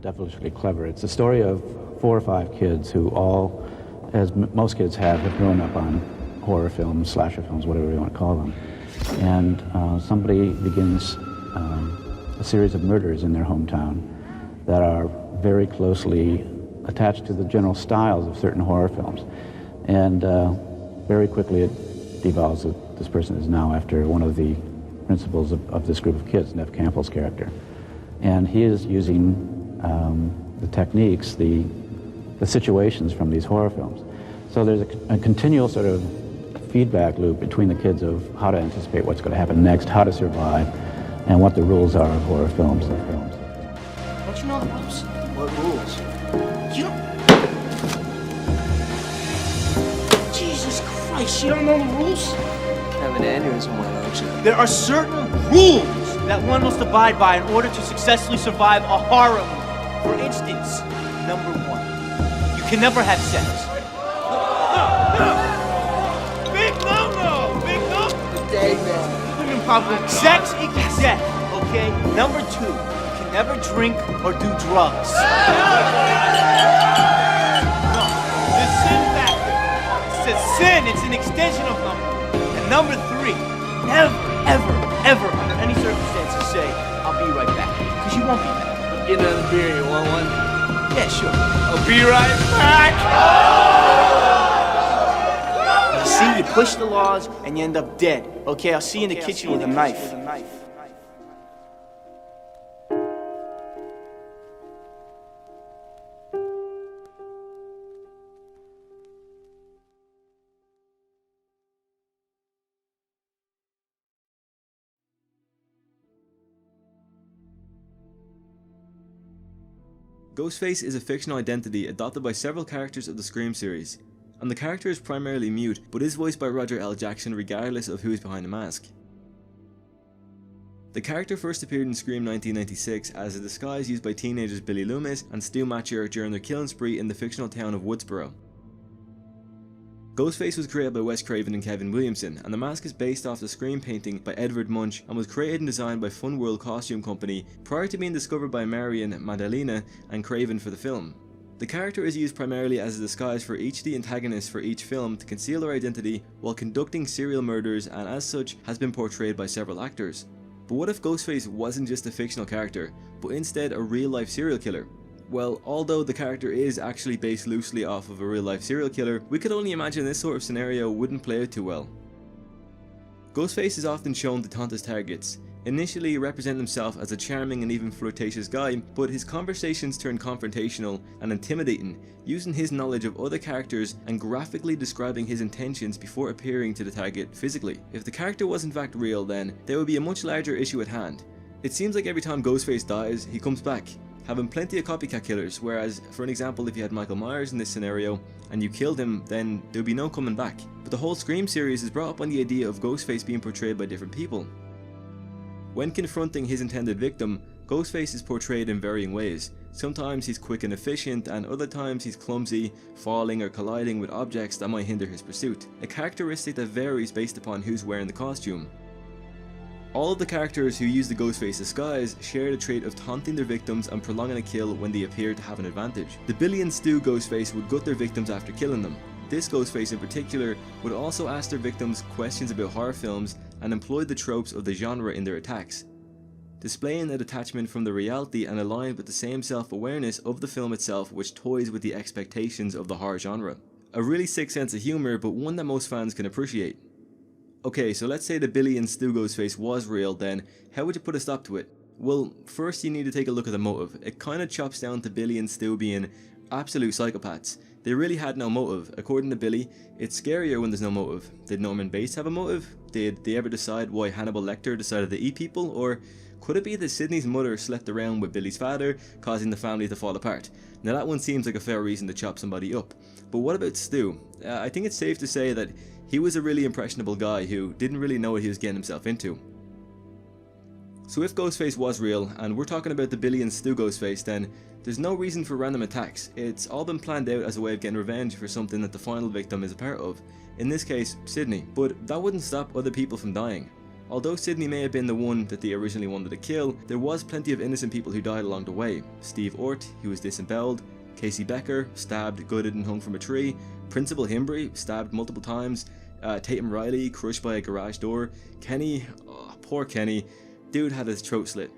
devilishly clever. It's a story of 4 or 5 kids who all, as most kids have grown up on horror films, slasher films, whatever you want to call them. And somebody begins a series of murders in their hometown that are very closely attached to the general styles of certain horror films. And very quickly it devolves that this person is now after one of the principals of this group of kids, Nev Campbell's character. And he is using the techniques, the situations from these horror films. So there's a continual sort of feedback loop between the kids of how to anticipate what's going to happen next, how to survive, and what the rules are of horror films. Don't you know the rules? What rules? You don't... Jesus Christ, you don't know the rules? Have an aneurysm, why don't you? There are certain rules that one must abide by in order to successfully survive a horror movie. For instance, number 1, you can never have sex. Big no-no! Big no! Sex equals death, okay? Number 2, you can never drink or do drugs. No, the sin factor. It's a sin, it's an extension of number. And number 3, never, ever, under any circumstances say, I'll be right back. Because you won't be back. Get another beer, you want one? Yeah, sure. I'll be right back! You see, you push the laws and you end up dead. Okay, I'll see you in the kitchen with a knife. Ghostface is a fictional identity adopted by several characters of the Scream series, and the character is primarily mute, but is voiced by Roger L. Jackson regardless of who is behind the mask. The character first appeared in Scream 1996 as a disguise used by teenagers Billy Loomis and Stu Macher during their killing spree in the fictional town of Woodsboro. Ghostface was created by Wes Craven and Kevin Williamson, and the mask is based off the Scream painting by Edvard Munch and was created and designed by Fun World Costume Company prior to being discovered by Marion Magdalena and Craven for the film. The character is used primarily as a disguise for each of the antagonists for each film to conceal their identity while conducting serial murders, and as such has been portrayed by several actors. But what if Ghostface wasn't just a fictional character, but instead a real-life serial killer? Well, although the character is actually based loosely off of a real-life serial killer, we could only imagine this sort of scenario wouldn't play out too well. Ghostface is often shown to taunt his targets, initially representing himself as a charming and even flirtatious guy, but his conversations turn confrontational and intimidating, using his knowledge of other characters and graphically describing his intentions before appearing to the target physically. If the character was in fact real, then there would be a much larger issue at hand. It seems like every time Ghostface dies, he comes back, having plenty of copycat killers, whereas, for an example, if you had Michael Myers in this scenario and you killed him, then there would be no coming back. But the whole Scream series is brought up on the idea of Ghostface being portrayed by different people. When confronting his intended victim, Ghostface is portrayed in varying ways. Sometimes he's quick and efficient, and other times he's clumsy, falling or colliding with objects that might hinder his pursuit, a characteristic that varies based upon who's wearing the costume. All of the characters who use the Ghostface disguise share the trait of taunting their victims and prolonging a kill when they appear to have an advantage. The Billy and Stu Ghostface would gut their victims after killing them. This Ghostface in particular would also ask their victims questions about horror films and employ the tropes of the genre in their attacks, displaying a detachment from the reality and aligned with the same self-awareness of the film itself, which toys with the expectations of the horror genre. A really sick sense of humour, but one that most fans can appreciate. Okay, so let's say the Billy and Stu Ghostface was real, then how would you put a stop to it? Well, first you need to take a look at the motive. It kinda chops down to Billy and Stu being absolute psychopaths. They really had no motive. According to Billy, it's scarier when there's no motive. Did Norman Bates have a motive? Did they ever decide why Hannibal Lecter decided to eat people? Or could it be that Sidney's mother slept around with Billy's father, causing the family to fall apart? Now that one seems like a fair reason to chop somebody up. But what about Stu? I think it's safe to say that he was a really impressionable guy who didn't really know what he was getting himself into. So if Ghostface was real, and we're talking about the Billy and Stu Ghostface, then there's no reason for random attacks. It's all been planned out as a way of getting revenge for something that the final victim is a part of, in this case, Sidney. But that wouldn't stop other people from dying. Although Sidney may have been the one that they originally wanted to kill, there was plenty of innocent people who died along the way. Steve Ort, who was disemboweled, Casey Becker, stabbed, gutted and hung from a tree, Principal Himbry, stabbed multiple times, Tatum Riley, crushed by a garage door, Kenny, oh, poor Kenny, dude had his throat slit.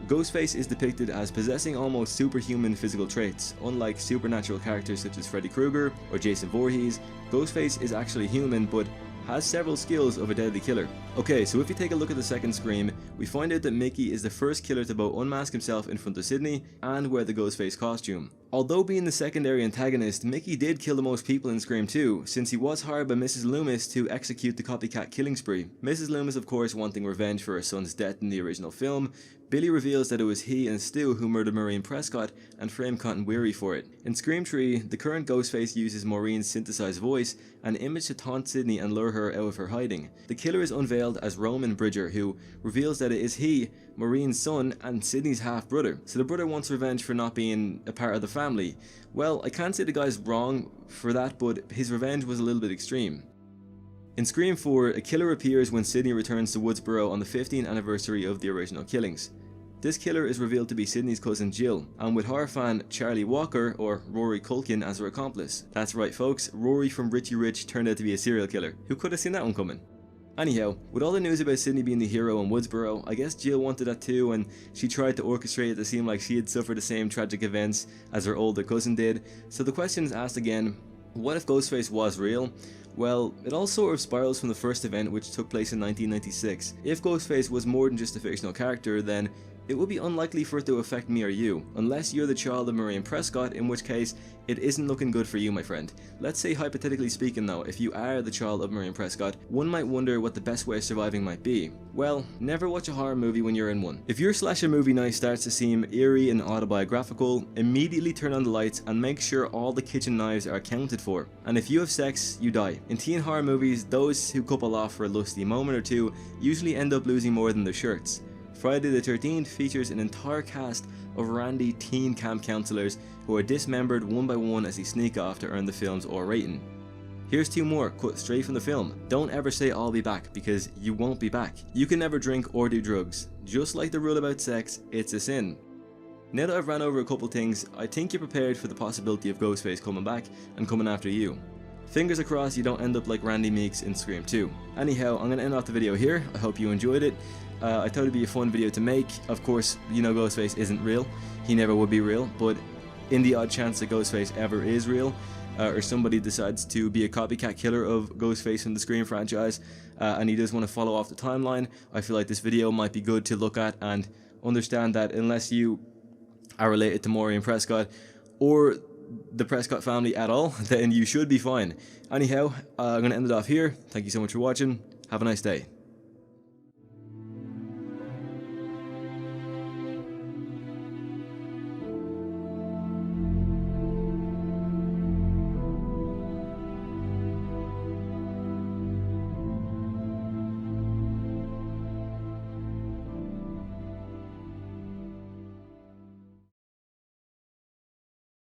Ghostface is depicted as possessing almost superhuman physical traits. Unlike supernatural characters such as Freddy Krueger or Jason Voorhees, Ghostface is actually human but has several skills of a deadly killer. Okay, so if you take a look at the second Scream, we find out that Mickey is the first killer to both unmask himself in front of Sidney and wear the Ghostface costume. Although being the secondary antagonist, Mickey did kill the most people in Scream 2, since he was hired by Mrs. Loomis to execute the copycat killing spree. Mrs. Loomis, of course, wanting revenge for her son's death in the original film, Billy reveals that it was he and Stu who murdered Maureen Prescott and framed Cotton Weary for it. In Scream 3, the current Ghostface uses Maureen's synthesized voice and image to taunt Sidney and lure her out of her hiding. The killer is unveiled as Roman Bridger, who reveals that it is he, Maureen's son, and Sidney's half-brother. So the brother wants revenge for not being a part of the family. Well, I can't say the guy's wrong for that, but his revenge was a little bit extreme. In Scream 4, a killer appears when Sidney returns to Woodsboro on the 15th anniversary of the original killings. This killer is revealed to be Sidney's cousin Jill, and with horror fan Charlie Walker, or Rory Culkin, as her accomplice. That's right folks, Rory from Richie Rich turned out to be a serial killer. Who could have seen that one coming? Anyhow, with all the news about Sidney being the hero in Woodsboro, I guess Jill wanted that too, and she tried to orchestrate it to seem like she had suffered the same tragic events as her older cousin did. So the question is asked again, what if Ghostface was real? Well, it all sort of spirals from the first event, which took place in 1996. If Ghostface was more than just a fictional character, then it would be unlikely for it to affect me or you, unless you're the child of Maureen Prescott, in which case it isn't looking good for you, my friend. Let's say, hypothetically speaking though, if you are the child of Maureen Prescott, one might wonder what the best way of surviving might be. Well, never watch a horror movie when you're in one. If your slasher movie night starts to seem eerie and autobiographical, immediately turn on the lights and make sure all the kitchen knives are accounted for. And if you have sex, you die. In teen horror movies, those who couple off for a lusty moment or two usually end up losing more than their shirts. Friday the 13th features an entire cast of randy teen camp counselors who are dismembered one by one as they sneak off to earn the film's R rating. Here's two more cut straight from the film. Don't ever say I'll be back, because you won't be back. You can never drink or do drugs. Just like the rule about sex, it's a sin. Now that I've ran over a couple things, I think you're prepared for the possibility of Ghostface coming back and coming after you. Fingers crossed you don't end up like Randy Meeks in Scream 2. Anyhow, I'm going to end off the video here. I hope you enjoyed it. I thought it'd be a fun video to make. Of course, you know Ghostface isn't real. He never would be real, but in the odd chance that Ghostface ever is real, or somebody decides to be a copycat killer of Ghostface in the Scream franchise, and he does want to follow off the timeline, I feel like this video might be good to look at and understand that unless you are related to Maureen Prescott or the Prescott family at all, then you should be fine. Anyhow, I'm going to end it off here. Thank you so much for watching. Have a nice day.